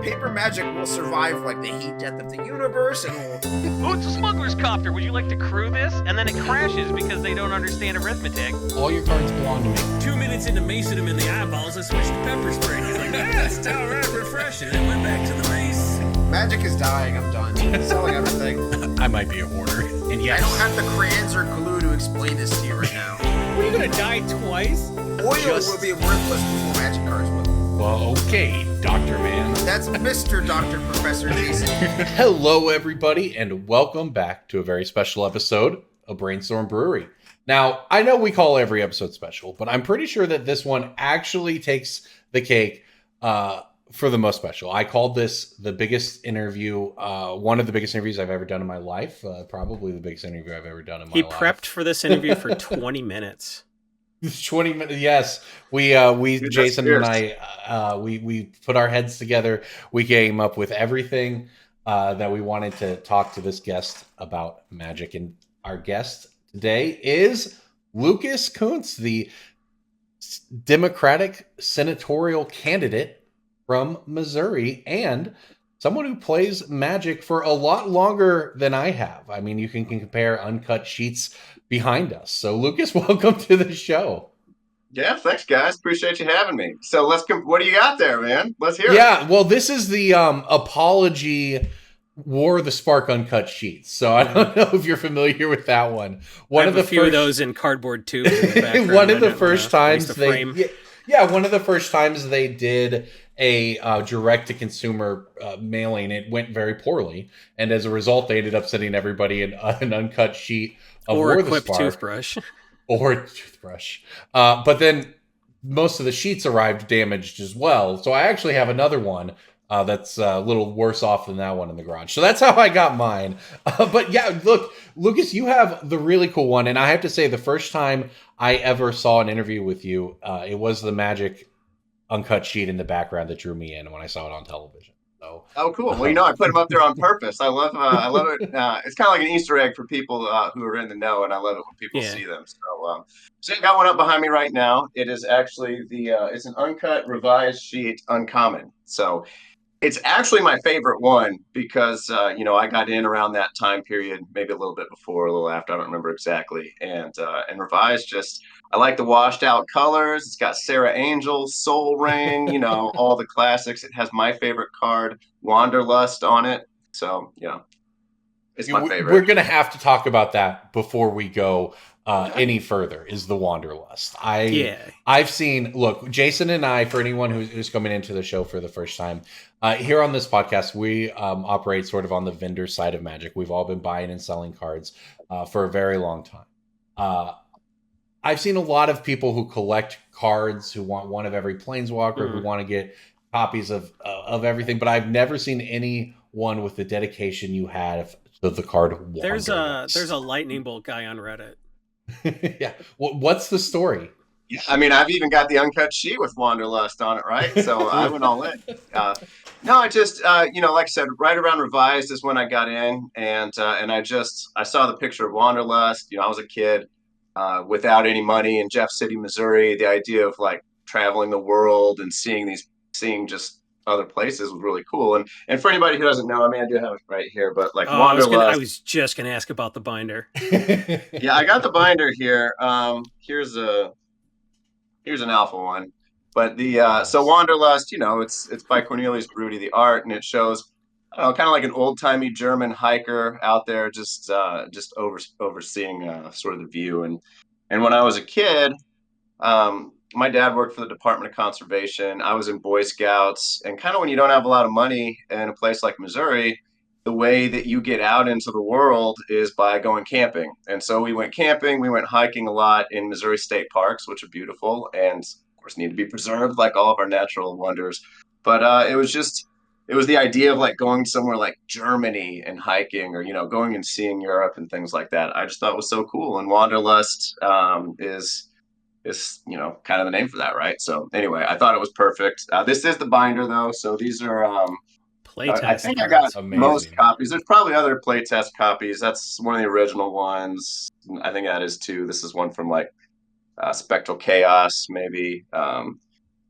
paper magic will survive like the heat death of the universe, and will... Oh, it's a smuggler's copter. Would you like to crew this? And then it crashes because they don't understand arithmetic. All your cards belong to me. 2 minutes into macing him in the eyeballs, I switched to pepper spray. He's like, it's all right, refreshing. And went back to the mace. Magic is dying. I'm done. Selling everything. I might be a hoarder. And yes, I don't have the crayons or glue to explain this to you right now. What, are you gonna die twice? Oil will be worthless before magic cards will. Well, okay, Dr. Man. That's Mr. Dr. Professor Jason. Hello, everybody, and welcome back to a very special episode of Brainstorm Brewery. Now, I know we call every episode special, but I'm pretty sure that this one actually takes the cake for the most special. I called this the biggest interview, one of the biggest interviews I've ever done in my life, probably the biggest interview I've ever done in my life. He prepped for this interview for 20 minutes. 20 minutes. Yes, we Jason and I, we put our heads together. We came up with everything that we wanted to talk to this guest about magic. And our guest today is Lucas Kunce, the Democratic senatorial candidate from Missouri, and someone who plays magic for a lot longer than I have. I mean, you can compare uncut sheets behind us. So, Lucas, welcome to the show. Yeah, thanks, guys. Appreciate you having me. So, what do you got there, man? Let's hear it. Yeah, well, this is the apology War the Spark uncut sheets. So, I don't know if you're familiar with that one. One of the few of those in cardboard tubes in the background. One of the first times one of the first times they did a direct-to-consumer mailing. It went very poorly, and as a result, they ended up sending everybody an uncut sheet of or War a the clipped Spark. toothbrush. Or a toothbrush. But then most of the sheets arrived damaged as well. So I actually have another one that's a little worse off than that one in the garage. So that's how I got mine. But yeah, look, Lucas, you have the really cool one. And I have to say, the first time I ever saw an interview with you, it was the magic uncut sheet in the background that drew me in when I saw it on television. So, oh, cool. Well, I put them up there on purpose. I love it. It's kind of like an Easter egg for people who are in the know, and I love it when people see them. So I got one up behind me right now. It is actually it's an uncut revised sheet, uncommon. So it's actually my favorite one because I got in around that time period, maybe a little bit before, a little after. I don't remember exactly. And revised I like the washed out colors. It's got Sarah Angel, Soul Ring, all the classics. It has my favorite card, Wanderlust, on it. So, it's my favorite. We're going to have to talk about that before we go any further, is the Wanderlust. I've seen, look, Jason and I, for anyone who's coming into the show for the first time, here on this podcast, we operate sort of on the vendor side of magic. We've all been buying and selling cards for a very long time. I've seen a lot of people who collect cards, who want one of every planeswalker, who want to get copies of everything, but I've never seen anyone with the dedication you have to the card Wanderlust. There's a lightning bolt guy on Reddit. Yeah. What's the story? Yeah, I mean, I've even got the uncut sheet with Wanderlust on it, right? So I went all in. No, I just, like I said, right around revised is when I got in, and I saw the picture of Wanderlust. I was a kid without any money in Jeff City, Missouri. The idea of like traveling the world and seeing just other places was really cool. And for anybody who doesn't know, I mean, I do have it right here, but like Wanderlust. I was just gonna ask about the binder. Yeah, I got the binder here. Here's an alpha one, but so Wanderlust, it's by Cornelius Brody, the art, and it shows, kind of like an old timey German hiker out there, just overseeing sort of the view. And when I was a kid, my dad worked for the Department of Conservation. I was in Boy Scouts, and kind of when you don't have a lot of money in a place like Missouri, the way that you get out into the world is by going camping. And so we went camping, we went hiking a lot in Missouri state parks, which are beautiful and of course need to be preserved like all of our natural wonders. But it was the idea of like going somewhere like Germany and hiking, or, going and seeing Europe and things like that. I just thought it was so cool. And Wanderlust is kind of the name for that, right? So anyway, I thought it was perfect. This is the binder though. So these are, playtest. I think I got most copies. There's probably other playtest copies. That's one of the original ones. I think that is too. This is one from like Spectral Chaos, maybe. And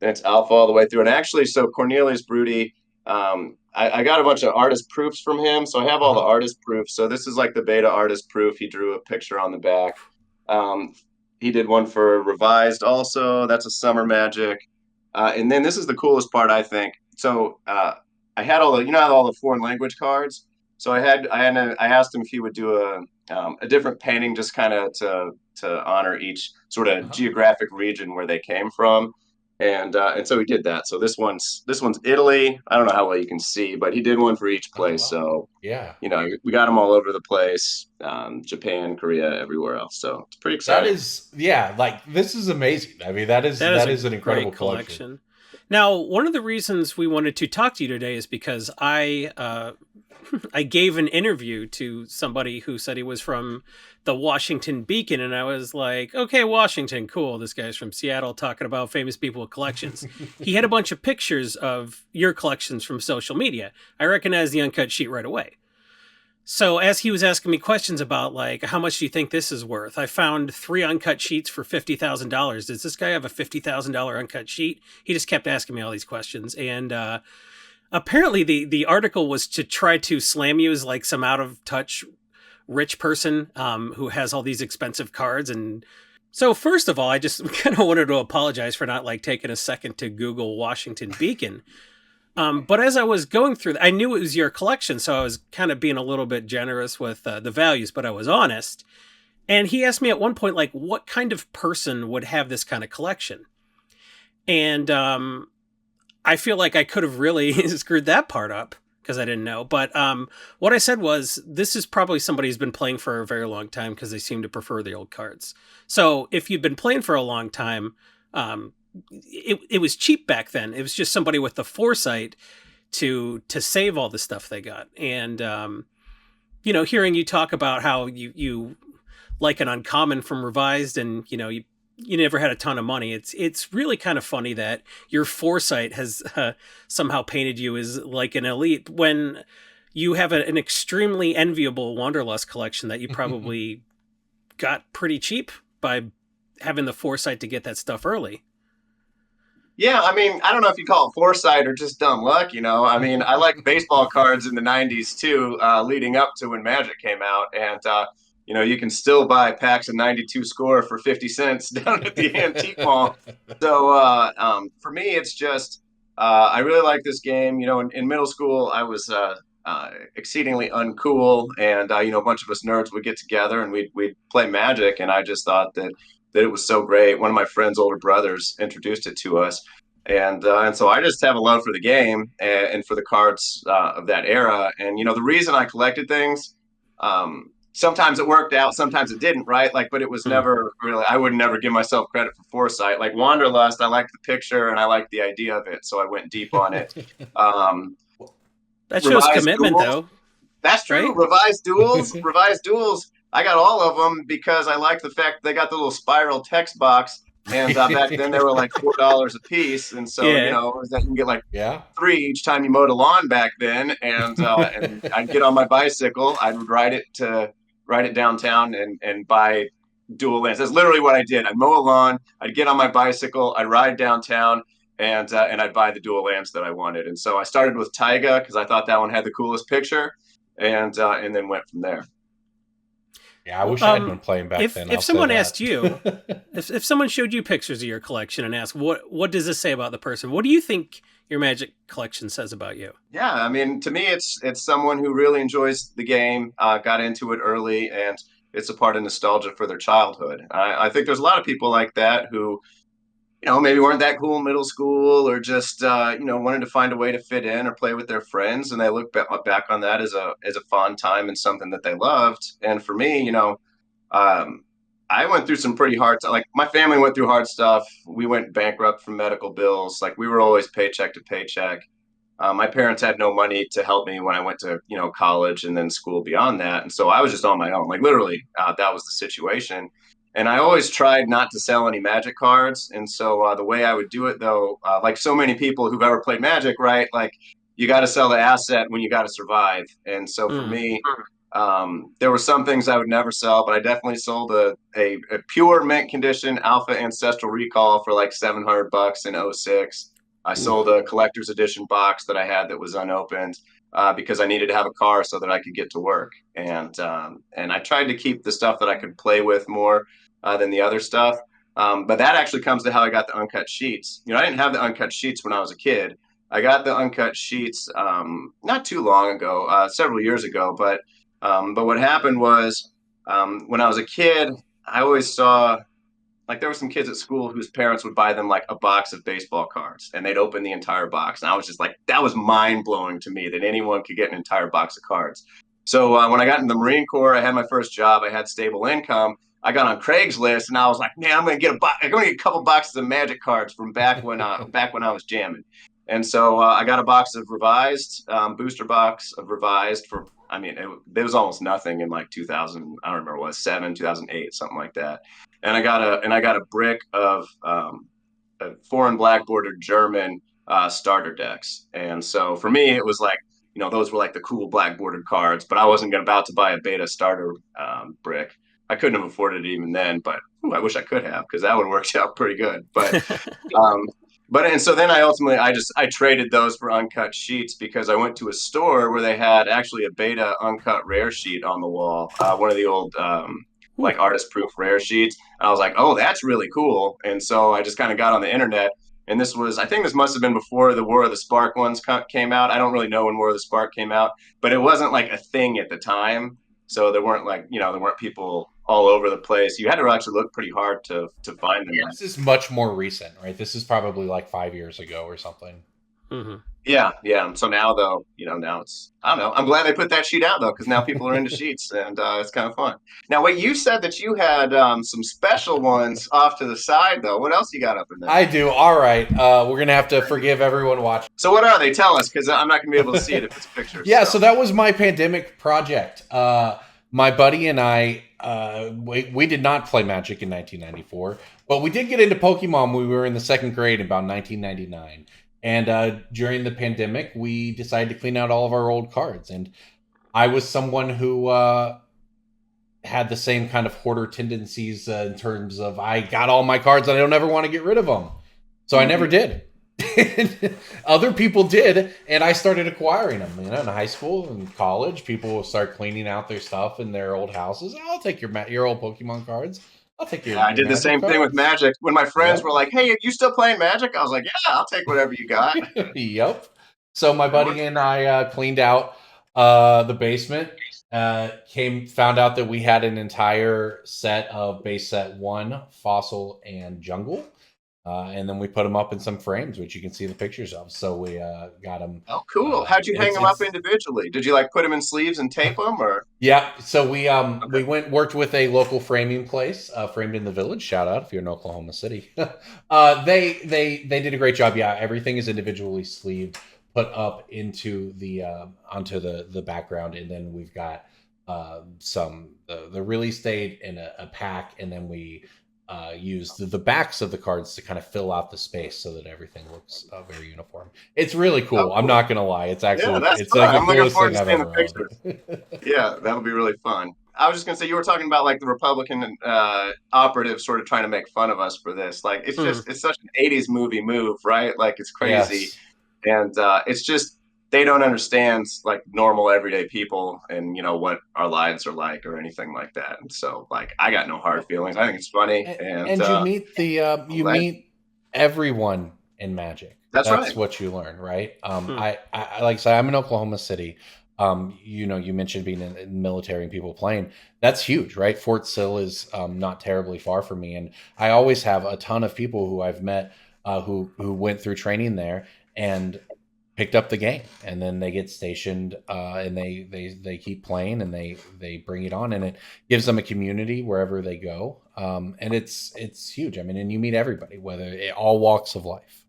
it's alpha all the way through. And actually, so Cornelius Brody, I got a bunch of artist proofs from him, so I have all the artist proofs. So this is like the beta artist proof. He drew a picture on the back. He did one for Revised also. That's a Summer Magic. And then this is the coolest part, I think. So I had all the, all the foreign language cards. So I asked him if he would do a different painting, just kind of to honor each sort of geographic region where they came from. And so he did that. So this one's Italy. I don't know how well you can see, but he did one for each place. So yeah, we got them all over the place, Japan, Korea, everywhere else. So it's pretty exciting. That is, this is amazing. I mean, that is an incredible collection. Now, one of the reasons we wanted to talk to you today is because I gave an interview to somebody who said he was from the Washington Beacon, and I was like, okay, Washington, cool. This guy's from Seattle talking about famous people with collections. He had a bunch of pictures of your collections from social media. I recognized the uncut sheet right away. So as he was asking me questions about, like, how much do you think this is worth? I found 3 uncut sheets for $50,000. Does this guy have a $50,000 uncut sheet? He just kept asking me all these questions. And apparently the article was to try to slam you as like some out of touch rich person who has all these expensive cards. And so first of all, I just kind of wanted to apologize for not like taking a second to Google Washington Beacon. But as I was going through, I knew it was your collection, so I was kind of being a little bit generous with the values, but I was honest. And he asked me at one point, like, what kind of person would have this kind of collection? And I feel like I could have really screwed that part up because I didn't know. But what I said was, this is probably somebody who's been playing for a very long time because they seem to prefer the old cards. So if you've been playing for a long time, it was cheap back then. It was just somebody with the foresight to save all the stuff they got. And, hearing you talk about how you like an uncommon from Revised and, you never had a ton of money. It's really kind of funny that your foresight has somehow painted you as like an elite when you have an extremely enviable Wanderlust collection that you probably got pretty cheap by having the foresight to get that stuff early. Yeah, I mean, I don't know if you call it foresight or just dumb luck, I mean, I like baseball cards in the 90s too, leading up to when Magic came out. And, you can still buy packs of 92 score for 50 cents down at the antique mall. So for me, it's just, I really like this game. In middle school, I was exceedingly uncool. And, a bunch of us nerds would get together and we'd play Magic. And I just thought that it was so great. One of my friend's older brothers introduced it to us. And so I just have a love for the game and for the cards of that era. And, the reason I collected things, sometimes it worked out, sometimes it didn't, right? But it was never really, I would never give myself credit for foresight. Like Wanderlust, I liked the picture and I liked the idea of it. So I went deep on it. That shows commitment, though. That's true. Right? Revised duels. I got all of them because I like the fact they got the little spiral text box, and back then they were like $4 a piece, and so you can get like 3 each time you mowed a lawn back then. And I'd get on my bicycle, I'd ride it downtown and buy dual lands. That's literally what I did. I'd mow a lawn, I'd get on my bicycle, I'd ride downtown, and I'd buy the dual lands that I wanted. And so I started with Taiga because I thought that one had the coolest picture, and then went from there. Yeah, I wish I had been playing back then. If someone asked you, if someone showed you pictures of your collection and asked, what does this say about the person? What do you think your Magic collection says about you? Yeah, I mean, to me, it's someone who really enjoys the game, got into it early, and it's a part of nostalgia for their childhood. I think there's a lot of people like that who, maybe weren't that cool in middle school or just, wanted to find a way to fit in or play with their friends. And they look back on that as a fond time and something that they loved. And for me, I went through some pretty hard, like my family went through hard stuff. We went bankrupt from medical bills. Like we were always paycheck to paycheck. My parents had no money to help me when I went to, college and then school beyond that. And so I was just on my own, like literally, that was the situation. And I always tried not to sell any Magic cards. And so the way I would do it, though, like so many people who've ever played Magic, right? Like you got to sell the asset when you got to survive. And so for me, there were some things I would never sell, but I definitely sold a pure mint condition Alpha Ancestral Recall for like $700 in 06. I sold a collector's edition box that I had that was unopened because I needed to have a car so that I could get to work. And I tried to keep the stuff that I could play with more than the other stuff. But that actually comes to how I got the uncut sheets. I didn't have the uncut sheets when I was a kid. I got the uncut sheets not too long ago, several years ago. But what happened was when I was a kid, I always saw, like, there were some kids at school whose parents would buy them like a box of baseball cards, and they'd open the entire box. And I was just like, that was mind blowing to me that anyone could get an entire box of cards. So when I got in the Marine Corps, I had my first job. I had stable income. I got on Craigslist, and I was like, man, I'm going to get a couple boxes of Magic cards from back when I was jamming. And so I got a box of revised, booster box of revised for, I mean, it was almost nothing in like 2000. I don't remember what, 2008, something like that. And I got a brick of foreign black bordered German starter decks. And so for me, it was like, those were like the cool black bordered cards, but I wasn't about to buy a beta starter brick. I couldn't have afforded it even then, but I wish I could have, because that would have worked out pretty good. And so then I traded those for uncut sheets, because I went to a store where they had actually a beta uncut rare sheet on the wall, one of the old like artist proof rare sheets. And I was like, oh, that's really cool. And so I just kind of got on the internet, and I think this must have been before the War of the Spark ones came out. I don't really know when War of the Spark came out, but it wasn't like a thing at the time. So there weren't there weren't people all over the place. You had to actually look pretty hard to find them. This is much more recent, right? This is probably like 5 years ago or something. Mm-hmm. Yeah. So now, though, now it's, I don't know. I'm glad they put that sheet out, though, because now people are into sheets, and it's kind of fun. Now, wait, you said that you had some special ones off to the side, though. What else you got up in there? I do. All right. We're going to have to forgive everyone watching. So what are they? Tell us, because I'm not going to be able to see it if it's pictures. Yeah, so that was my pandemic project. My buddy and I, we did not play Magic in 1994, but we did get into Pokemon when we were in the second grade in about 1999. And during the pandemic, we decided to clean out all of our old cards. And I was someone who had the same kind of hoarder tendencies in terms of, I got all my cards and I don't ever want to get rid of them. So I never did. Other people did, and I started acquiring them. In high school and college, people will start cleaning out their stuff in their old houses. I'll take your old Pokemon cards. I'll take your. I did the same thing with Magic. When my friends were like, "Hey, you still playing Magic?" I was like, "Yeah, I'll take whatever you got." Yep. So my buddy and I cleaned out the basement. Found out that we had an entire set of base set 1, Fossil, and Jungle. And then we put them up in some frames, which you can see the pictures of. So we got them. Oh, cool! How'd you hang them up individually? Did you put them in sleeves and tape them, or? Yeah. So we worked with a local framing place, Framed in the Village. Shout out if you're in Oklahoma City. They did a great job. Yeah, everything is individually sleeved, put up into onto the background, and then we've got the release date in a pack, and then we use the backs of the cards to kind of fill out the space so that everything looks very uniform. It's really cool. Oh, cool. I'm not gonna lie. It's actually it's fun. like the I'm looking coolest forward thing to I've seeing ever the pictures. Yeah, that'll be really fun. I was just gonna say, you were talking about the Republican operative sort of trying to make fun of us for this. It's just it's such an 80s movie move, right? It's crazy. Yes. And it's just, they don't understand normal everyday people and what our lives are like or anything like that. And so I got no hard feelings. I think it's funny. And you meet meet everyone in Magic. That's right. What you learn, right? I like I say, I'm in Oklahoma City. You mentioned being in the military and people playing. That's huge, right? Fort Sill is not terribly far from me, and I always have a ton of people who I've met who went through training there and picked up the game, and then they get stationed and they keep playing, and they bring it on, and it gives them a community wherever they go. And it's huge. I mean, and you meet everybody, all walks of life.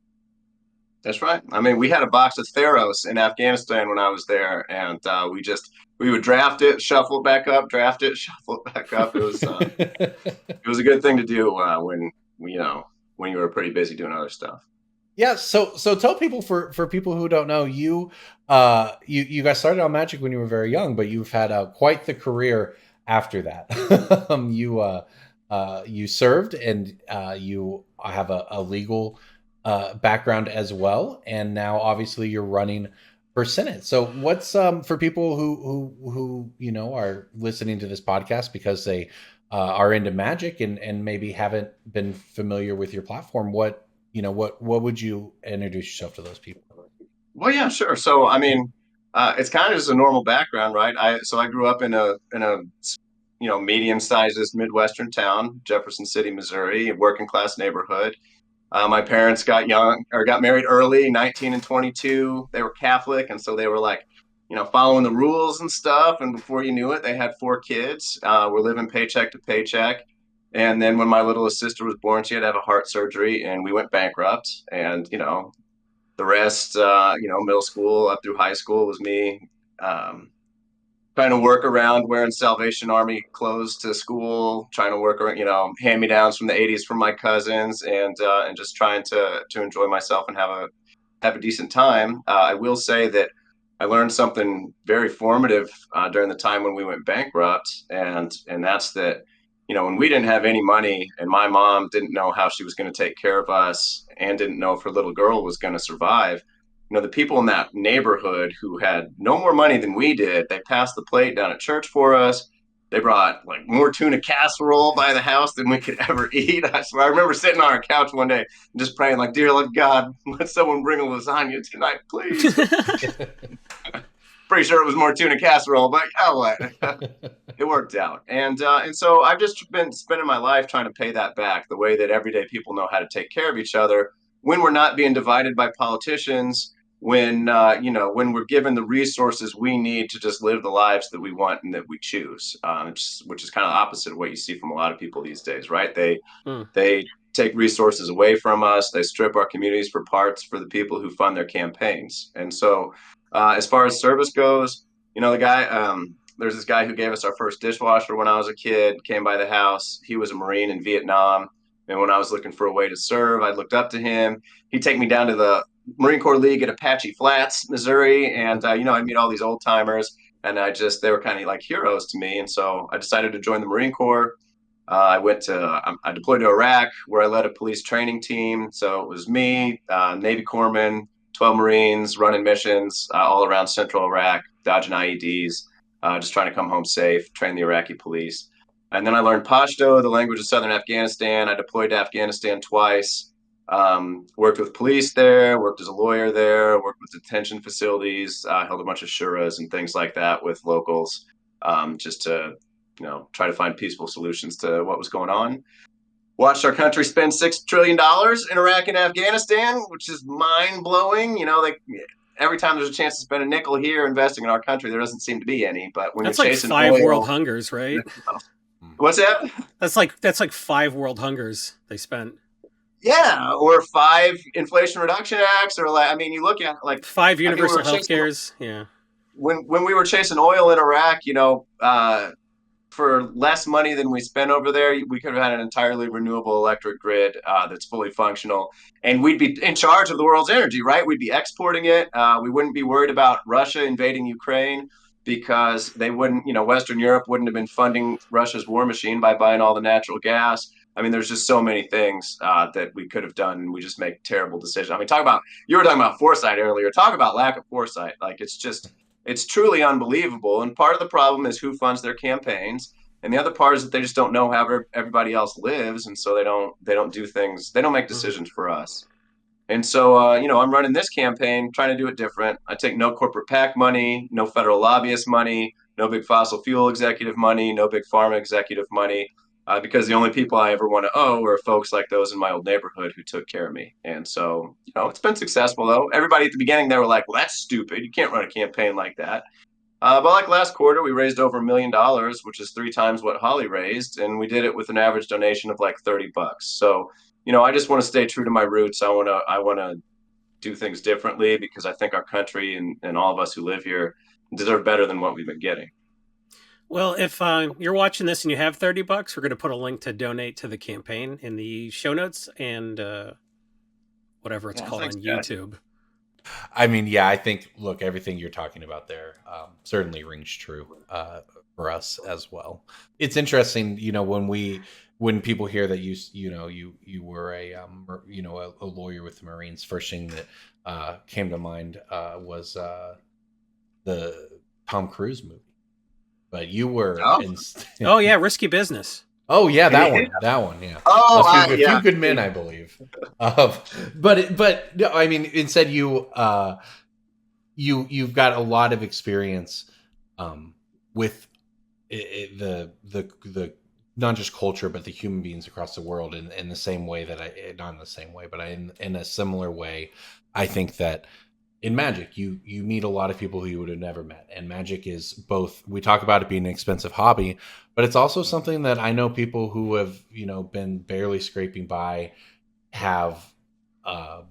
That's right. I mean, we had a box of Theros in Afghanistan when I was there, and we would draft it, shuffle it back up, draft it, shuffle it back up. It was it was a good thing to do when you were pretty busy doing other stuff. Yeah, so tell people, for people who don't know, you guys started on Magic when you were very young, but you've had quite the career after that. You served, and you have a legal background as well, and now obviously you're running for Senate. So what's for people who are listening to this podcast because they are into magic and maybe haven't been familiar with your platform, what would you introduce yourself to those people? Well, yeah, sure. So, I mean, it's kind of just a normal background, right? I grew up in a medium-sized Midwestern town, Jefferson City, Missouri, a working class neighborhood. My parents got married early, 19 and 22. They were Catholic, and so they were like, following the rules and stuff. And before you knew it, they had 4 kids. We're living paycheck to paycheck. And then when my littlest sister was born, she had to have a heart surgery, and we went bankrupt. And the rest, middle school up through high school was me trying to work around wearing Salvation Army clothes to school, trying to work around, hand-me-downs from the 80s from my cousins, and just trying to enjoy myself and have a decent time. I will say that I learned something very formative during the time when we went bankrupt, and that's that, when we didn't have any money and my mom didn't know how she was going to take care of us and didn't know if her little girl was going to survive, the people in that neighborhood who had no more money than we did, they passed the plate down at church for us. They brought like more tuna casserole by the house than we could ever eat. I remember sitting on our couch one day and just praying like, dear Lord God, let someone bring a lasagna tonight, please. Pretty sure it was more tuna casserole, but what? It worked out. And so I've just been spending my life trying to pay that back the way that everyday people know how to take care of each other when we're not being divided by politicians, when we're given the resources we need to just live the lives that we want and that we choose, which is kind of opposite of what you see from a lot of people these days, right? They take resources away from us. They strip our communities for parts for the people who fund their campaigns. And so as far as service goes, there's this guy who gave us our first dishwasher when I was a kid, came by the house. He was a Marine in Vietnam. And when I was looking for a way to serve, I looked up to him. He'd take me down to the Marine Corps League at Apache Flats, Missouri. And, I'd meet all these old timers, and they were kind of like heroes to me. And so I decided to join the Marine Corps. I deployed to Iraq, where I led a police training team. So it was me, Navy corpsmen, 12 Marines running missions all around central Iraq, dodging IEDs, just trying to come home safe, train the Iraqi police. And then I learned Pashto, the language of southern Afghanistan. I deployed to Afghanistan twice, worked with police there, worked as a lawyer there, worked with detention facilities, held a bunch of shuras and things like that with locals, just to try to find peaceful solutions to what was going on. Watched our country spend $6 trillion in Iraq and Afghanistan, which is mind-blowing. Every time there's a chance to spend a nickel here investing in our country, there doesn't seem to be any. But when that's you're like chasing 5 oil, world hungers, right? What's that? That's like 5 world hungers they spent. Yeah, or 5 Inflation Reduction Acts, or you look at 5 universal health cares. Yeah. When we were chasing oil in Iraq, for less money than we spent over there, we could have had an entirely renewable electric grid that's fully functional, and we'd be in charge of the world's energy, right? We'd be exporting it. We wouldn't be worried about Russia invading Ukraine because they wouldn't, Western Europe wouldn't have been funding Russia's war machine by buying all the natural gas. There's just so many things that we could have done, and we just make terrible decisions. You were talking about foresight earlier. Talk about lack of foresight. It's truly unbelievable. And part of the problem is who funds their campaigns. And the other part is that they just don't know how everybody else lives. And so they don't do things. They don't make decisions for us. And so, I'm running this campaign, trying to do it different. I take no corporate PAC money, no federal lobbyist money, no big fossil fuel executive money, no big pharma executive money. Because the only people I ever want to owe are folks like those in my old neighborhood who took care of me. And so, it's been successful, though. Everybody at the beginning, they were like, well, that's stupid. You can't run a campaign like that. But last quarter, we raised over $1 million, which is 3 times what Hawley raised. And we did it with an average donation of $30. So, I just want to stay true to my roots. I want to do things differently because I think our country and all of us who live here deserve better than what we've been getting. Well, if you're watching this and you have $30, we're going to put a link to donate to the campaign in the show notes and whatever it's called on YouTube. I think, look, everything you're talking about there certainly rings true for us as well. It's interesting, when we when people hear that you were a lawyer with the Marines, first thing that came to mind was the Tom Cruise movie. But you were oh yeah, Risky Business. Oh yeah, that one, yeah. Oh, a few good men, I believe. But no, I mean, instead you've got a lot of experience with the not just culture, but the human beings across the world in the same way that not in the same way, but in a similar way. I think that in Magic, you meet a lot of people who you would have never met. And Magic is both, we talk about it being an expensive hobby, but it's also something that I know people who have, been barely scraping by have a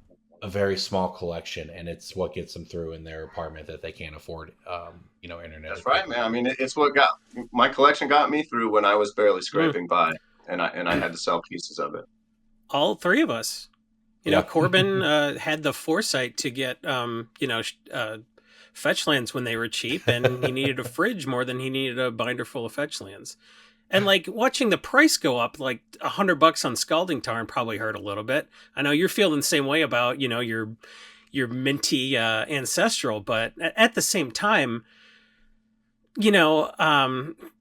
very small collection, and it's what gets them through in their apartment that they can't afford, internet. That's right, man. I mean, it's what got my collection got me through when I was barely scraping by, and I had to sell pieces of it. All three of us. Corbin had the foresight to get, fetch lands when they were cheap, and he needed a fridge more than he needed a binder full of fetch lands. And like watching the price go up, like $100 on Scalding Tarn probably hurt a little bit. I know you're feeling the same way about, your minty ancestral, but at the same time,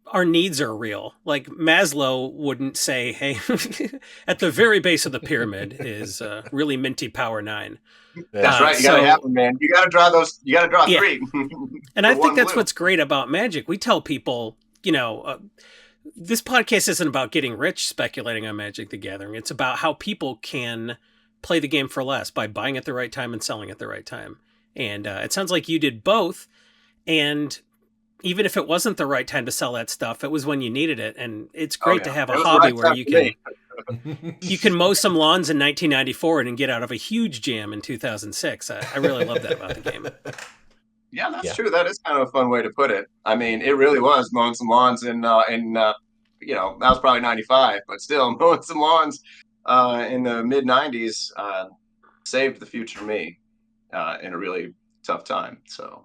our needs are real. Like Maslow wouldn't say, hey, at the very base of the pyramid is really minty power 9. That's right. You got to have them, man. You got to draw those. You got to draw 3. And I think that's what's great about Magic. We tell people, this podcast isn't about getting rich speculating on Magic the Gathering. It's about how people can play the game for less by buying at the right time and selling at the right time. And it sounds like you did both. And even if it wasn't the right time to sell that stuff, it was when you needed it. And it's great to have a hobby where you can mow some lawns in 1994 and get out of a huge jam in 2006. I really love that about the game. Yeah, that's true. That is kind of a fun way to put it. I mean, it really was mowing some lawns that was probably 95, but still mowing some lawns in the mid 90s saved the future me in a really tough time. So.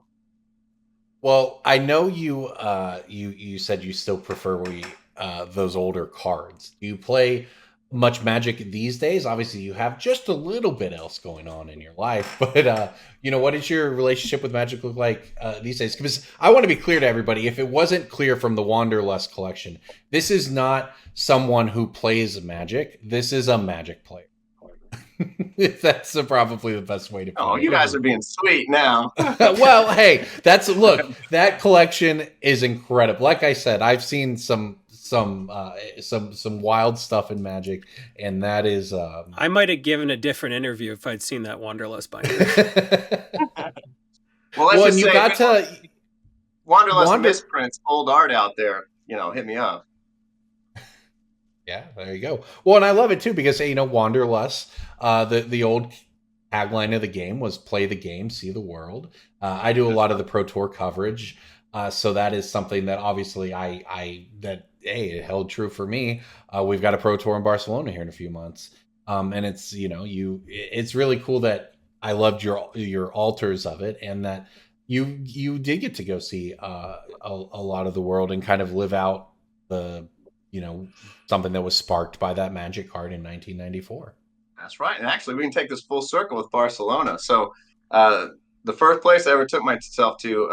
Well, I know you said you still prefer those older cards. Do you play much Magic these days? Obviously, you have just a little bit else going on in your life, but what does your relationship with Magic look like these days? Because I want to be clear to everybody, if it wasn't clear from the Wanderlust collection, this is not someone who plays Magic. This is a Magic player. That's probably the best way to put it. Oh, you guys are being sweet now. Well, hey, that collection is incredible. Like I said, I've seen some wild stuff in Magic, and that is I might have given a different interview if I'd seen that Wanderlust binder. Well, you got to Wanderlust misprints, old art out there, hit me up. Yeah, there you go. Well, and I love it too because Wanderlust, the old tagline of the game was "Play the game, see the world." I do a lot of the Pro Tour coverage, so that is something that obviously it held true for me. We've got a Pro Tour in Barcelona here in a few months, and it's it's really cool that I loved your alters of it, and that you did get to go see a lot of the world and kind of live out the something that was sparked by that Magic card in 1994. That's right. And actually, we can take this full circle with Barcelona. So the first place I ever took myself to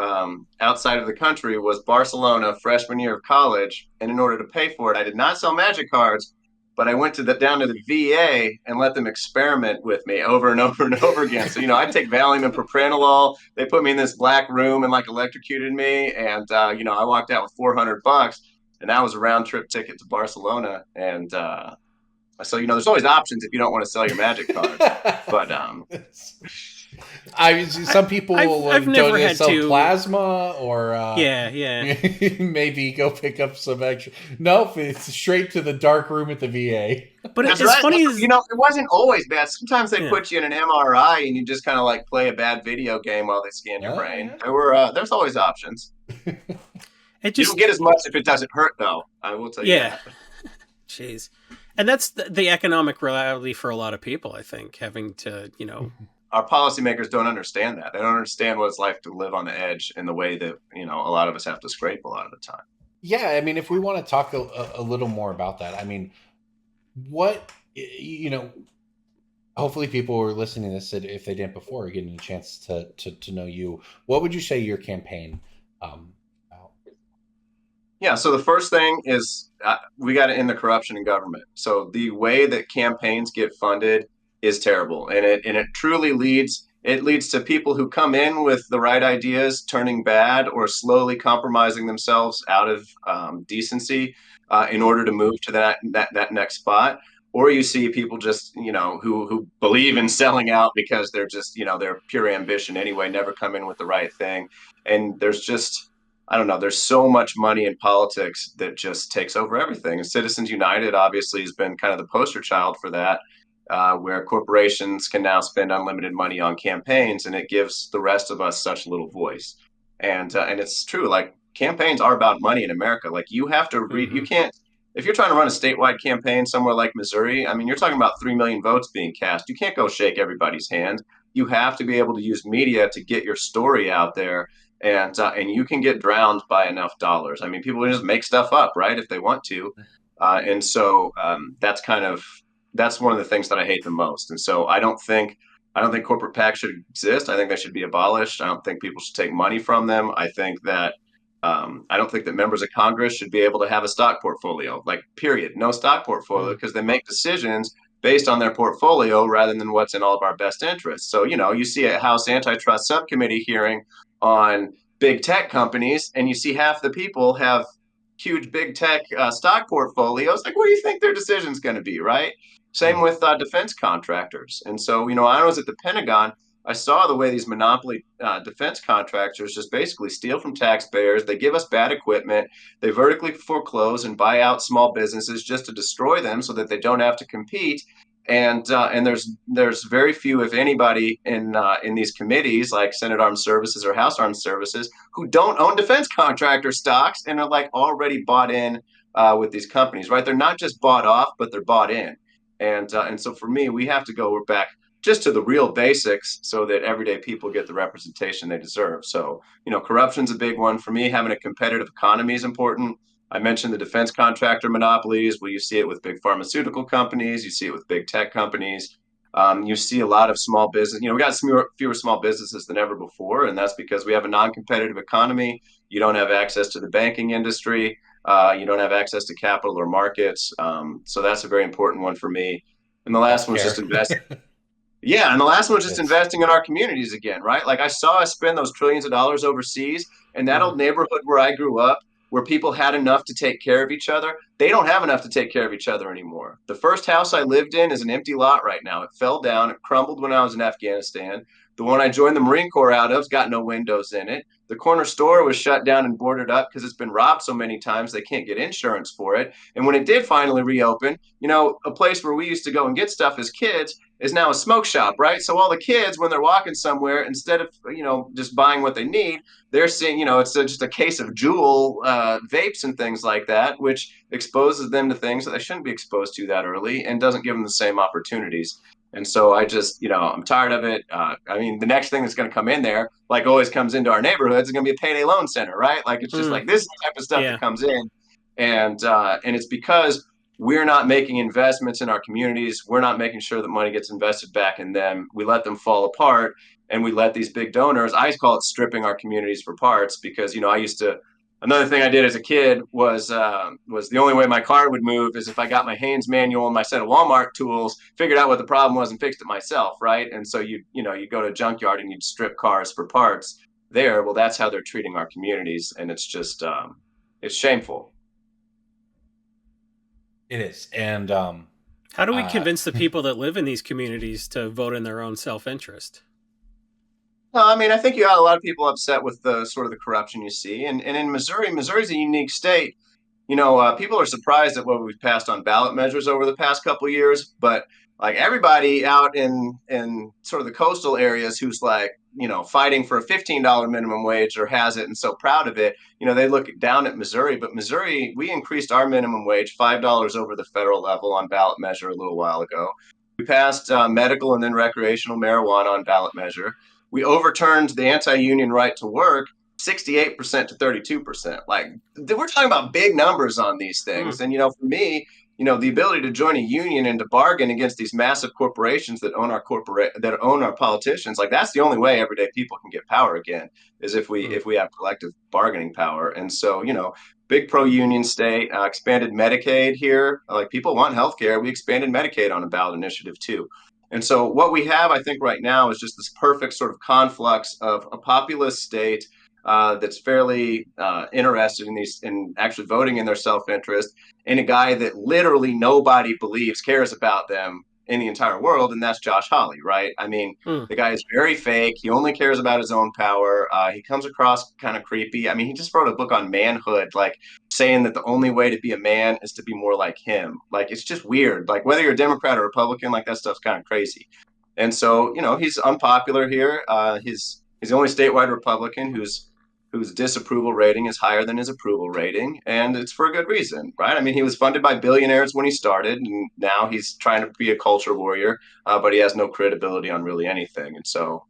outside of the country was Barcelona, freshman year of college. And in order to pay for it, I did not sell Magic cards, but I went down to the VA and let them experiment with me over and over and over again. So, I'd take Valium and propranolol. They put me in this black room and electrocuted me. And, I walked out with $400. And that was a round trip ticket to Barcelona. And so, there's always options if you don't want to sell your Magic card. But some people I've never had sell to plasma or maybe go pick up some extra. Nope, it's straight to the dark room at the VA. But it's funny as it wasn't always bad. Sometimes they put you in an MRI and you just kind of play a bad video game while they scan your brain. There's always options. You don't get as much if it doesn't hurt, though. I will tell you that. Jeez. And that's the economic reality for a lot of people, I think, having to, Our policymakers don't understand that. They don't understand what it's like to live on the edge in the way that, a lot of us have to scrape a lot of the time. Yeah, I mean, if we want to talk a little more about that, I mean, what, hopefully people who are listening to this, if they didn't before, are getting a chance to know you. What would you say your campaign about? Yeah, so the first thing is we got to end the corruption in government. So the way that campaigns get funded is terrible, and it truly leads to people who come in with the right ideas turning bad or slowly compromising themselves out of decency in order to move to that next spot. Or you see people just who believe in selling out because they're just they're pure ambition anyway, never come in with the right thing, and there's just I don't know. There's so much money in politics that just takes over everything. And Citizens United obviously has been kind of the poster child for that, where corporations can now spend unlimited money on campaigns, and it gives the rest of us such little voice. And it's true. Like campaigns are about money in America. Like you have to read. You can't if you're trying to run a statewide campaign somewhere like Missouri. I mean, you're talking about 3 million votes being cast. You can't go shake everybody's hand. You have to be able to use media to get your story out there, and you can get drowned by enough dollars. I mean, people just make stuff up, right, if they want to, and so that's one of the things that I hate the most. And so I don't think corporate PACs should exist. I think they should be abolished. I don't think people should take money from them. I don't think that members of Congress should be able to have a stock portfolio, like period, no stock portfolio, because they make decisions based on their portfolio rather than what's in all of our best interests. So, you see a House antitrust subcommittee hearing on big tech companies, and you see half the people have huge big tech stock portfolios. Like, what do you think their decision's going to be, right? Same with defense contractors. And so, I was at the Pentagon. I saw the way these monopoly defense contractors just basically steal from taxpayers. They give us bad equipment. They vertically foreclose and buy out small businesses just to destroy them so that they don't have to compete. And there's very few, if anybody, in these committees like Senate Armed Services or House Armed Services who don't own defense contractor stocks and are like already bought in with these companies, right? They're not just bought off, but they're bought in. And so for me, we have to go back just to the real basics so that everyday people get the representation they deserve. So, corruption's a big one. For me, having a competitive economy is important. I mentioned the defense contractor monopolies. Well, you see it with big pharmaceutical companies. You see it with big tech companies. You see a lot of small business. We got fewer small businesses than ever before, and that's because we have a non-competitive economy. You don't have access to the banking industry. You don't have access to capital or markets. So that's a very important one for me. And the last one's just investing. Yeah, and the last one is just investing in our communities again, right? Like I saw us spend those trillions of dollars overseas, and that old neighborhood where I grew up, where people had enough to take care of each other, they don't have enough to take care of each other anymore. The first house I lived in is an empty lot right now. It fell down. It crumbled when I was in Afghanistan. The one I joined the Marine Corps out of's got no windows in it. The corner store was shut down and boarded up because it's been robbed so many times they can't get insurance for it. And when it did finally reopen, a place where we used to go and get stuff as kids is now a smoke shop, right? So all the kids, when they're walking somewhere, instead of just buying what they need, they're seeing it's just a case of Juul vapes and things like that, which exposes them to things that they shouldn't be exposed to that early and doesn't give them the same opportunities. And so I just, I'm tired of it. The next thing that's going to come in there, like always comes into our neighborhoods, is going to be a payday loan center, right? Like it's just like this is the type of stuff that comes in, and it's because we're not making investments in our communities. We're not making sure that money gets invested back in them. We let them fall apart, and we let these big donors. I call it stripping our communities for parts because another thing I did as a kid was the only way my car would move is if I got my Haynes manual and my set of Walmart tools, figured out what the problem was, and fixed it myself, right? And so you go to a junkyard and you'd strip cars for parts there. Well, that's how they're treating our communities, and it's just it's shameful. It is. And how do we convince the people that live in these communities to vote in their own self-interest? I think you got a lot of people upset with the sort of the corruption you see. And in Missouri's a unique state. People are surprised at what we've passed on ballot measures over the past couple of years. But like everybody out in sort of the coastal areas who's like, fighting for a $15 minimum wage or has it and so proud of it, they look down at Missouri. But Missouri, we increased our minimum wage $5 over the federal level on ballot measure a little while ago. We passed medical and then recreational marijuana on ballot measure. We overturned the anti-union right to work 68% to 32%. Like we're talking about big numbers on these things. And, for me, the ability to join a union and to bargain against these massive corporations that own our politicians, like that's the only way everyday people can get power again, is if we have collective bargaining power. And so, big pro-union state, expanded Medicaid here. Like, people want healthcare. We expanded Medicaid on a ballot initiative too. And so what we have, I think, right now is just this perfect sort of conflux of a populist state that's fairly interested in actually voting in their self-interest, and a guy that literally nobody believes cares about them in the entire world, and that's Josh Hawley, right? I mean, the guy is very fake. He only cares about his own power. He comes across kind of creepy. I mean, he just wrote a book on manhood, like saying that the only way to be a man is to be more like him. Like, it's just weird. Like, whether you're a Democrat or Republican, like, that stuff's kind of crazy. And so, he's unpopular here. He's the only statewide Republican whose disapproval rating is higher than his approval rating, and it's for a good reason, right? I mean, he was funded by billionaires when he started, and now he's trying to be a culture warrior, but he has no credibility on really anything. And so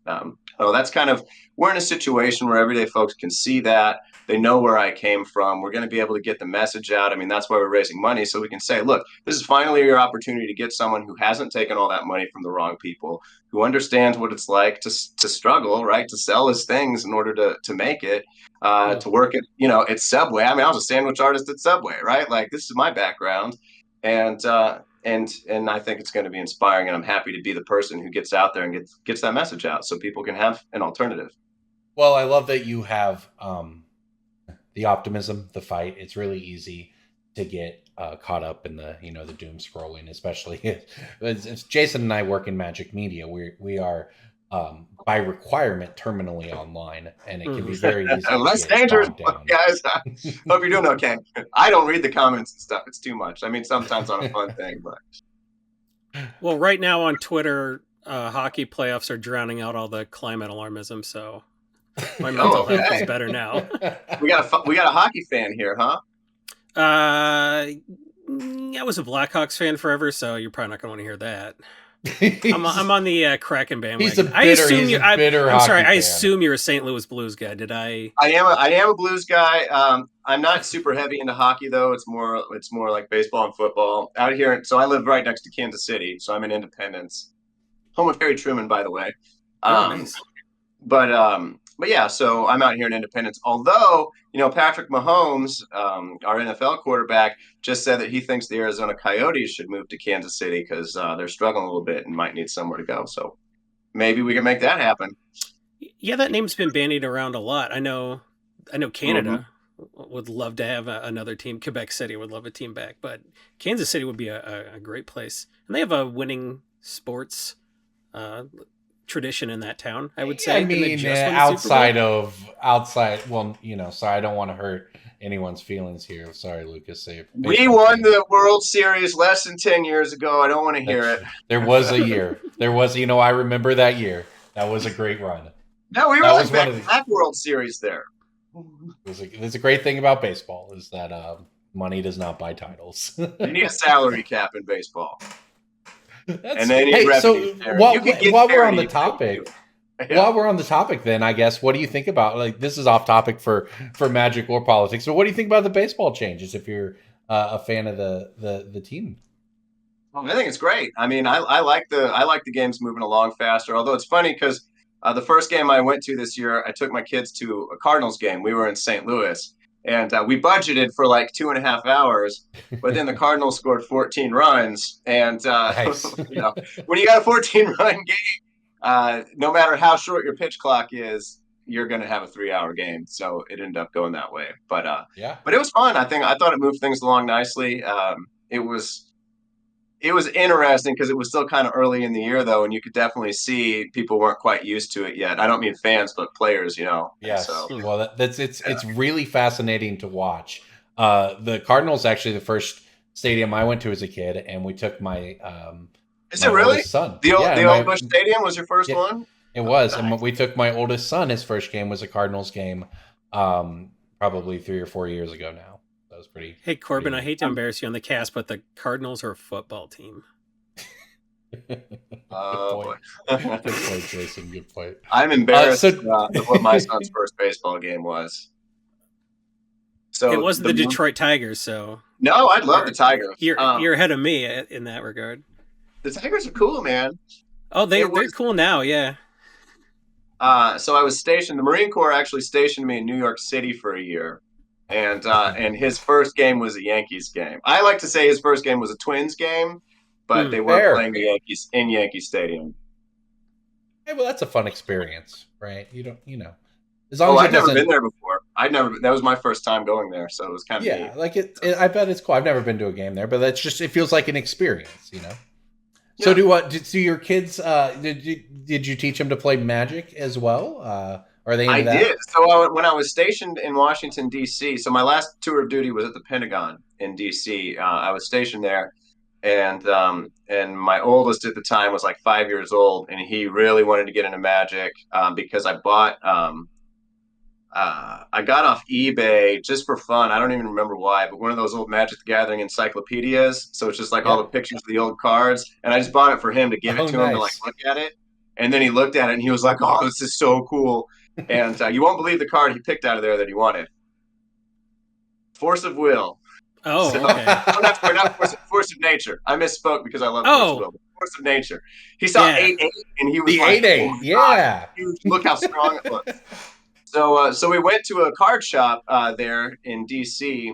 that's kind of, we're in a situation where everyday folks can see that. They know where I came from. We're going to be able to get the message out. I mean, that's why we're raising money, so we can say, look, this is finally your opportunity to get someone who hasn't taken all that money from the wrong people, who understands what it's like to struggle, right? To sell his things in order to make it, to work at, at Subway. I mean, I was a sandwich artist at Subway, right? Like, this is my background. And I think it's going to be inspiring, and I'm happy to be the person who gets out there and gets that message out so people can have an alternative. Well, I love that you have the optimism, the fight. It's really easy to get caught up in the the doom scrolling, especially it's Jason and I work in Magic Media. We are by requirement terminally online, and it can be very easy. Less dangerous, guys. Hope you're doing okay. I don't read the comments and stuff. It's too much. I mean, sometimes on a fun thing, but well, right now on Twitter, hockey playoffs are drowning out all the climate alarmism. So my mental health is better now. We got a hockey fan here, huh? I was a Blackhawks fan forever, so you're probably not going to want to hear that. I'm on the Kraken bandwagon. I assume you're a St. Louis Blues guy. Did I? I am a Blues guy. I'm not super heavy into hockey though. It's more like baseball and football out here. So I live right next to Kansas City, so I'm in Independence, home of Harry Truman, by the way. Nice. But yeah, so I'm out here in Independence. Although, Patrick Mahomes, our NFL quarterback, just said that he thinks the Arizona Coyotes should move to Kansas City because they're struggling a little bit and might need somewhere to go. So maybe we can make that happen. Yeah, that name's been bandied around a lot. I know Canada would love to have another team. Quebec City would love a team back, but Kansas City would be a great place. And they have a winning sports tradition in that town, I would say. I mean, outside. Well, sorry, I don't want to hurt anyone's feelings here. Sorry, Lucas. We won the World Series less than 10 years ago. I don't want to hear it. There was a year. I remember that year. That was a great run. No, we were like back World Series there. It's a great thing about baseball is that money does not buy titles. You need a salary cap in baseball. And then so while we're on the topic, then I guess, what do you think about, like, this is off topic for Magic or politics, but what do you think about the baseball changes if you're a fan of the team? Well, I think it's great. I mean, I like the games moving along faster. Although it's funny because the first game I went to this year, I took my kids to a Cardinals game. We were in St. Louis. And we budgeted for like 2.5 hours, but then the Cardinals scored 14 runs. And nice. When you got a 14-run game, no matter how short your pitch clock is, you're going to have a 3-hour game. So it ended up going that way. But but it was fun. I thought it moved things along nicely. It was interesting because it was still kind of early in the year, though, and you could definitely see people weren't quite used to it yet. I don't mean fans, but players, Yes. So, well, it's really fascinating to watch. The Cardinals, actually, the first stadium I went to as a kid, and we took my is it really son. The old Busch Stadium was your first one? It was, nice. And we took my oldest son. His first game was a Cardinals game, probably 3 or 4 years ago now. That was pretty. Hey, Corbin, I hate to embarrass you on the cast, but the Cardinals are a football team. Good point. Good point, Jason. Good point. I'm embarrassed of what my son's first baseball game was. So it wasn't the Detroit Tigers, so no, I'd love the Tigers. You're ahead of me in that regard. The Tigers are cool, man. Oh, they're cool now, yeah. So I was stationed. The Marine Corps actually stationed me in New York City for a year, and his first game was a Yankees game. I like to say his first game was a Twins game, but they weren't playing the Yankees in Yankee Stadium. Hey, well, that's a fun experience, right? You don't, as long as I'd never been there before. That was my first time going there, so it was kind of neat. Like I bet it's cool. I've never been to a game there, but that's just, it feels like an experience, So do your kids, did you teach them to play Magic as well? Are they into that? I did. So when I was stationed in Washington, D.C., so my last tour of duty was at the Pentagon in D.C. I was stationed there, and my oldest at the time was like 5 years old, and he really wanted to get into Magic because I bought I got off eBay just for fun. I don't even remember why, but one of those old Magic the Gathering encyclopedias. So it's just like all the pictures of the old cards. And I just bought it for him to give it to him to like look at it. And then he looked at it and he was like, "Oh, this is so cool." And you won't believe the card he picked out of there that he wanted. Force of Will. Oh, so, okay. not Force of Nature. I misspoke because I love Force of Will. Force of Nature. He saw 8-8 and he was the like, 8-8. Oh God, look how strong it looks. So we went to a card shop there in DC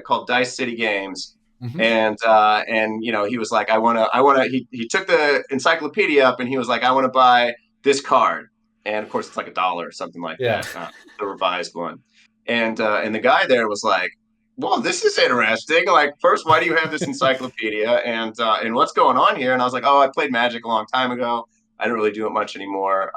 called Dice City Games, and he was like, I want to. He took the encyclopedia up and he was like, I want to buy this card, and of course it's like $1 or something like that, the revised one, and the guy there was like, well, this is interesting. Like, first, why do you have this encyclopedia, and what's going on here? And I was like, oh, I played Magic a long time ago. I don't really do it much anymore.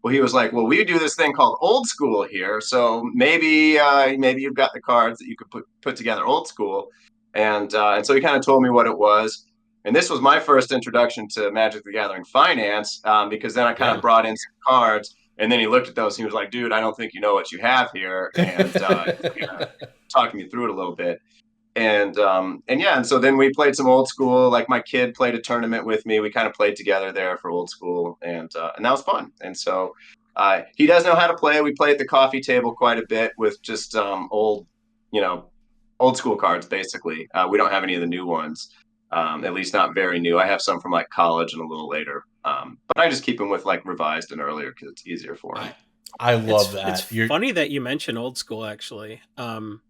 Well, he was like, well, we do this thing called old school here. So maybe you've got the cards that you could put together old school. And so he kind of told me what it was. And this was my first introduction to Magic the Gathering finance, because then I kind of brought in some cards. And then he looked at those and he was like, dude, I don't think you know what you have here. And talking me through it a little bit. And so then we played some old school. Like my kid played a tournament with me. We kind of played together there for old school, and that was fun. And so he does know how to play. We play at the coffee table quite a bit with just old school cards. Basically, we don't have any of the new ones, at least not very new. I have some from like college and a little later, but I just keep them with like revised and earlier because it's easier for me. I love that. It's funny that you mention old school, actually.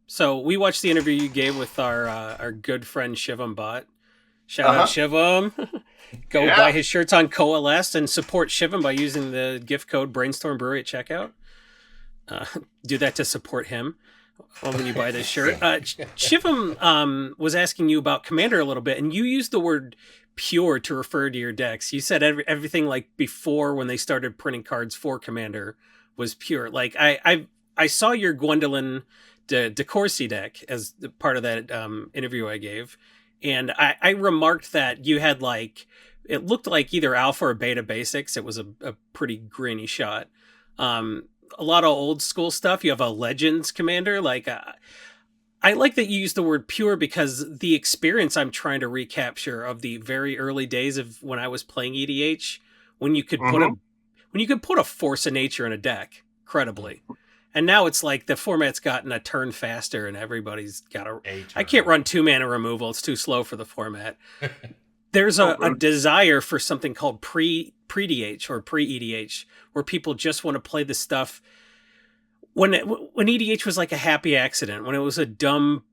So we watched the interview you gave with our good friend Shivam Bhatt. Shout out Shivam. Go buy his shirts on Coalesce and support Shivam by using the gift code Brainstorm Brewery at checkout. Do that to support him when you buy this shirt. Shivam was asking you about Commander a little bit, and you used the word pure to refer to your decks. You said everything like before when they started printing cards for Commander was pure. Like I saw your Gwendolyn de Courcy deck as part of that interview I gave, and I remarked that you had like, it looked like either alpha or beta basics. It was a pretty grainy shot. A lot of old school stuff. You have a Legends Commander. Like I like that you use the word pure because the experience I'm trying to recapture of the very early days of when I was playing EDH, when you could put a Force of Nature in a deck, credibly. And now it's like the format's gotten a turn faster and everybody's got I can't run 2-mana removal. It's too slow for the format. There's a desire for something called pre-DH or pre-EDH, where people just want to play the stuff when EDH was like a happy accident, when it was a dumb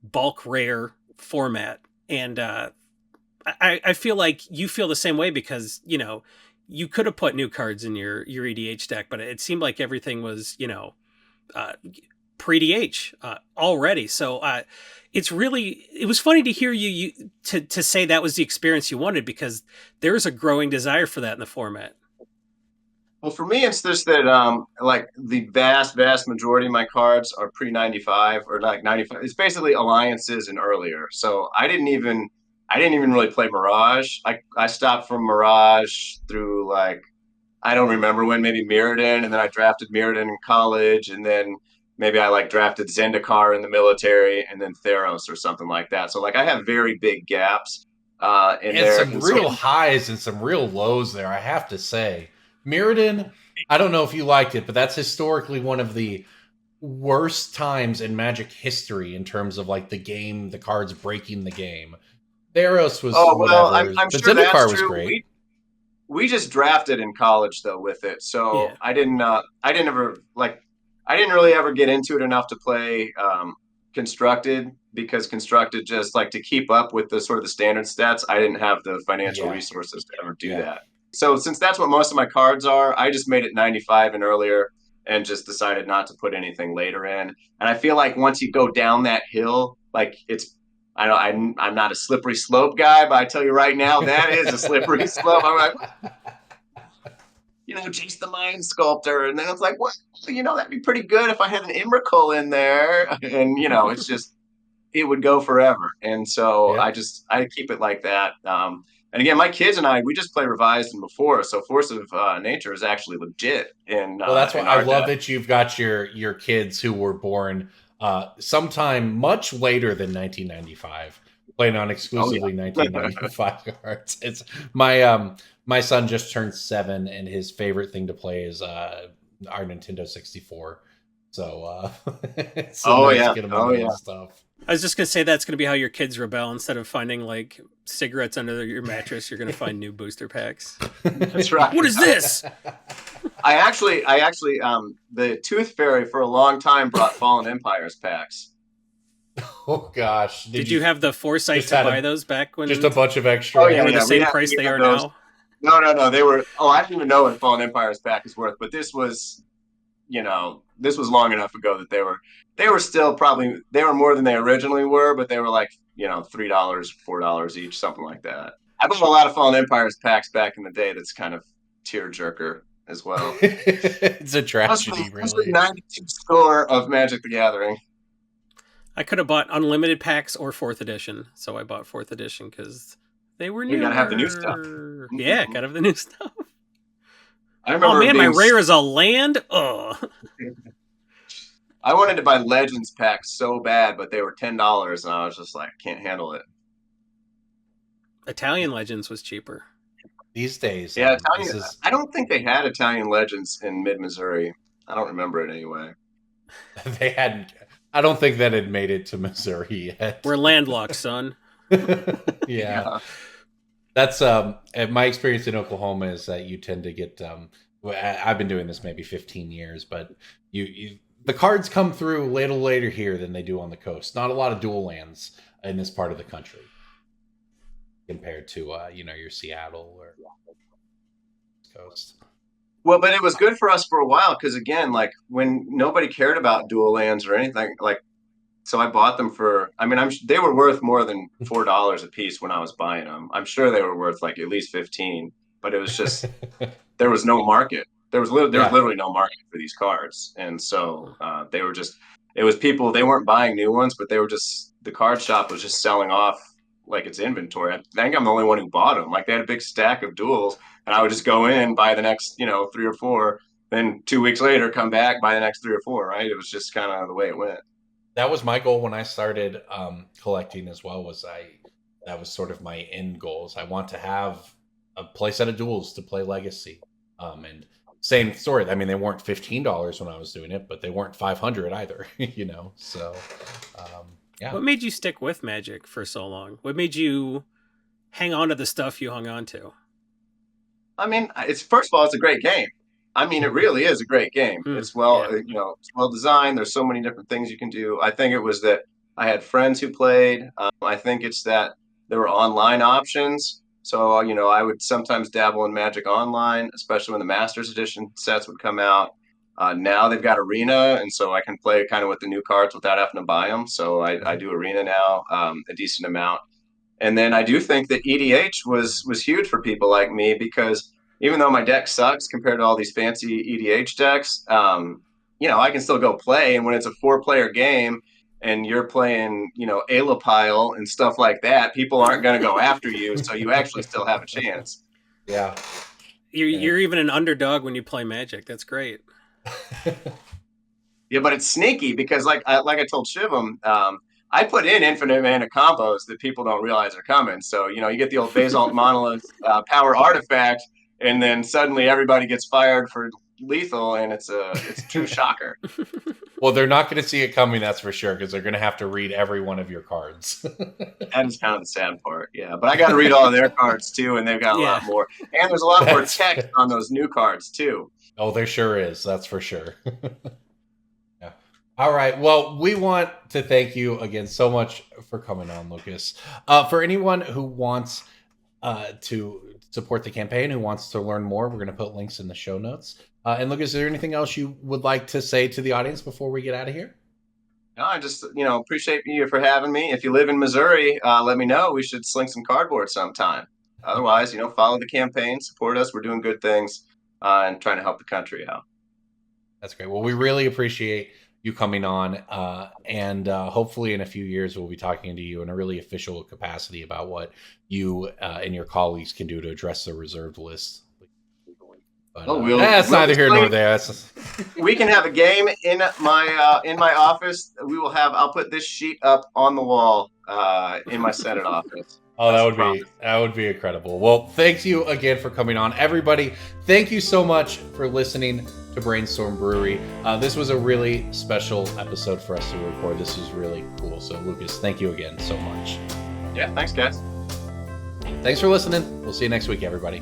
bulk rare format. And I feel like you feel the same way because, you could have put new cards in your EDH deck, but it seemed like everything was, pre-DH already. So it was funny to hear you to say that was the experience you wanted, because there's a growing desire for that in the format. Well, for me, it's just that like the vast majority of my cards are pre-95 or like 95. It's basically alliances and earlier. So I didn't even really play Mirage. I stopped from Mirage through like, I don't remember when, maybe Mirrodin, and then I drafted Mirrodin in college, and then maybe I like drafted Zendikar in the military, and then Theros or something like that. So like I have very big gaps in there. And some real highs and some real lows there, I have to say. Mirrodin, I don't know if you liked it, but that's historically one of the worst times in Magic history in terms of like the game, the cards breaking the game. Theros was whatever, I'm but sure that's Zendikar was true. great. We just drafted in college though with it, so Yeah. I didn't really ever get into it enough to play constructed, because constructed, just like to keep up with the sort of the standard stats, I didn't have the financial resources to ever do that. So since that's what most of my cards are, I just made it 95 and earlier and just decided not to put anything later in. And I feel like once you go down that hill, like I'm not a slippery slope guy, but I tell you right now, that is a slippery slope. I'm like, chase the Mind Sculptor. And then it's like, what? That'd be pretty good if I had an Imricul in there. And, it's just, it would go forever. And so I keep it like that. And again, my kids and I, we just play Revised and before. So Force of Nature is actually legit. Well, that's why I love that you've got your kids who were born sometime much later than 1995, playing on exclusively 1995 cards. It's my son just turned 7, and his favorite thing to play is our Nintendo 64. So it's so nice to get him into that stuff. I was just gonna say that's gonna be how your kids rebel. Instead of finding like cigarettes under your mattress, you're gonna find new booster packs. That's right. What is this? I actually, the Tooth Fairy for a long time brought Fallen Empires packs. Oh gosh! Did you have the foresight to buy those back when? Just a bunch of extra. They were the same price they are now. No, they were. Oh, I didn't even know what a Fallen Empires pack is worth, but this was, this was long enough ago that they were still probably, they were more than they originally were, but they were like, $3, $4 each, something like that. I bought a lot of Fallen Empires packs back in the day. That's kind of tearjerker as well. It's a tragedy, really. 92 score of Magic the Gathering. I could have bought unlimited packs or 4th edition, so I bought 4th edition because they were new. You gotta have the new stuff. Yeah, gotta have the new stuff. I remember. Oh man, my rare is a land. Oh. I wanted to buy Legends packs so bad, but they were $10, and I was just like, I can't handle it. Italian Legends was cheaper. These days, yeah. I don't think they had Italian Legends in mid-Missouri. I don't remember it anyway. They hadn't. I don't think that had made it to Missouri yet. We're landlocked, son. Yeah. That's my experience in Oklahoma is that you tend to get. I've been doing this maybe 15 years, but the cards come through a little later here than they do on the coast. Not a lot of dual lands in this part of the country compared to your Seattle or coast. Well, but it was good for us for a while because, again, like when nobody cared about dual lands or anything, like, so I bought them for, they were worth more than $4 a piece when I was buying them. I'm sure they were worth like at least 15, but it was just, there was no market. There was literally no market for these cards. And so they were just, it was people, they weren't buying new ones, but they were just, the card shop was just selling off like its inventory. I think I'm the only one who bought them. Like they had a big stack of duels, and I would just go in, buy the next, 3 or 4, then 2 weeks later come back, buy the next 3 or 4, right? It was just kind of the way it went. That was my goal when I started collecting as well. That was sort of my end goals. I want to have a play set of duels to play Legacy. And same story. I mean, they weren't $15 when I was doing it, but they weren't $500 either. So yeah. What made you stick with Magic for so long? What made you hang on to the stuff you hung on to? I mean, first of all, it's a great game. I mean, it really is a great game. It's it's well designed. There's so many different things you can do. I think it was that I had friends who played. I think it's that there were online options. So, I would sometimes dabble in Magic Online, especially when the Masters Edition sets would come out. Now they've got Arena, and so I can play kind of with the new cards without having to buy them. So I do Arena now, a decent amount. And then I do think that EDH was huge for people like me because even though my deck sucks compared to all these fancy EDH decks, I can still go play. And when it's a 4-player game and you're playing, Alopile and stuff like that, people aren't going to go after you. So you actually still have a chance. Yeah. You're even an underdog when you play Magic. That's great. Yeah, but it's sneaky because like I told Shivam, I put in infinite mana combos that people don't realize are coming. So, you get the old Basalt Monolith power artifact, and then suddenly everybody gets fired for lethal, and it's a true shocker. Well, they're not going to see it coming, that's for sure, because they're going to have to read every one of your cards. That is kind of the sad part, yeah. But I got to read all of their cards too, and they've got a lot more. And there's a lot more text on those new cards too. Oh, there sure is. That's for sure. Yeah. All right. Well, we want to thank you again so much for coming on, Lucas. For anyone who wants to support the campaign, who wants to learn more, we're going to put links in the show notes. And Lucas, is there anything else you would like to say to the audience before we get out of here? No, I just, appreciate you for having me. If you live in Missouri, let me know. We should sling some cardboard sometime. Otherwise, follow the campaign, support us. We're doing good things and trying to help the country out. That's great. Well, we really appreciate you coming on. And hopefully in a few years, we'll be talking to you in a really official capacity about what you and your colleagues can do to address the reserved list. But, that's neither here nor there. We can have a game in my office. I'll put this sheet up on the wall in my Senate office. Oh, that would be incredible. Well, thanks you again for coming on, everybody. Thank you so much for listening to Brainstorm Brewery. This was a really special episode for us to record. This was really cool. So, Lucas, thank you again so much. Yeah, thanks, guys. Thanks for listening. We'll see you next week, everybody.